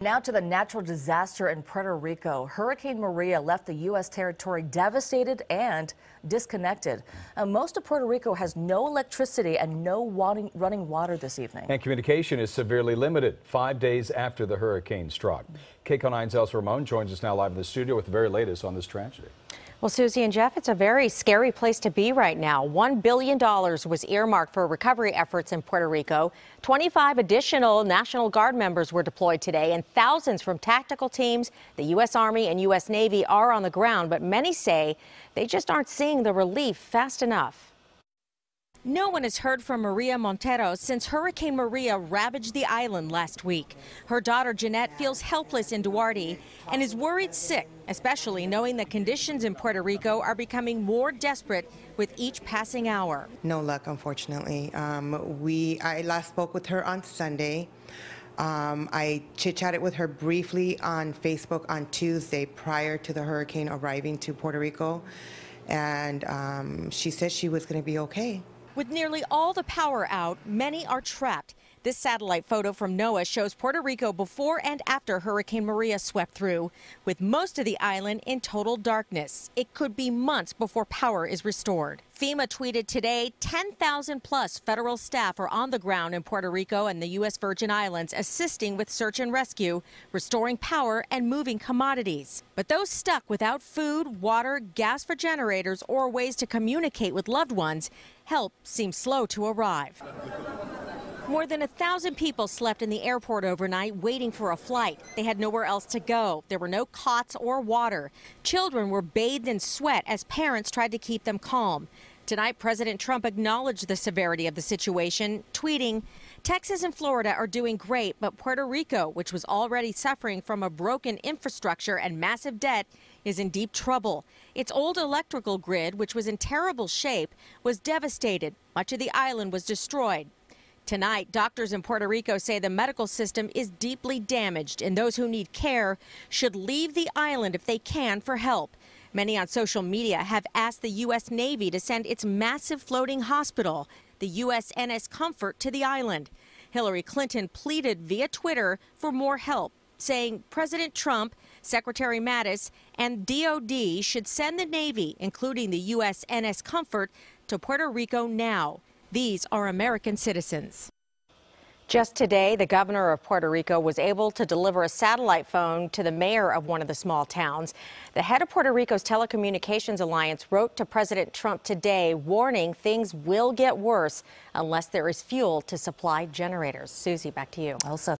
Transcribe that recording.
Now to the natural disaster in Puerto Rico. Hurricane Maria left the U.S. territory devastated and disconnected. Most of Puerto Rico has no electricity and no running water this evening. And communication is severely limited 5 days after the hurricane struck. KCO9's Elsa Ramon joins us now live in the studio with the very latest on this tragedy. Well, Susie and Jeff, it's a very scary place to be right now. $1 billion was earmarked for recovery efforts in Puerto Rico. 25 additional National Guard members were deployed today, and thousands from tactical teams, the U.S. Army and U.S. Navy are on the ground, but many say they just aren't seeing the relief fast enough. No one has heard from Maria Montero since Hurricane Maria ravaged the island last week. Her daughter Jeanette feels helpless in Duarte and is worried sick, especially knowing that conditions in Puerto Rico are becoming more desperate with each passing hour. No luck, unfortunately. I last spoke with her on Sunday. I chit-chatted with her briefly on Facebook on Tuesday prior to the hurricane arriving to Puerto Rico, and she said she was going to be okay. With nearly all the power out, many are trapped. This satellite photo from NOAA shows Puerto Rico before and after Hurricane Maria swept through, with most of the island in total darkness. It could be months before power is restored. FEMA tweeted today 10,000 plus federal staff are on the ground in Puerto Rico and the U.S. Virgin Islands assisting with search and rescue, restoring power and moving commodities. But those stuck without food, water, gas for generators, or ways to communicate with loved ones, help seems slow to arrive. More than 1,000 people slept in the airport overnight waiting for a flight. They had nowhere else to go. There were no cots or water. Children were bathed in sweat as parents tried to keep them calm. Tonight, President Trump acknowledged the severity of the situation, tweeting, "Texas and Florida are doing great, but Puerto Rico, which was already suffering from a broken infrastructure and massive debt, is in deep trouble. Its old electrical grid, which was in terrible shape, was devastated. Much of the island was destroyed." Tonight, doctors in Puerto Rico say the medical system is deeply damaged and those who need care should leave the island if they can for help. Many on social media have asked the U.S. Navy to send its massive floating hospital, the USNS Comfort, to the island. Hillary Clinton pleaded via Twitter for more help, saying President Trump, Secretary Mattis, and DOD should send the Navy, including the USNS Comfort, to Puerto Rico now. These are American citizens. Just today, the governor of Puerto Rico was able to deliver a satellite phone to the mayor of one of the small towns. The head of Puerto Rico's Telecommunications Alliance wrote to President Trump today, warning things will get worse unless there is fuel to supply generators. Susie, back to you. Elsa.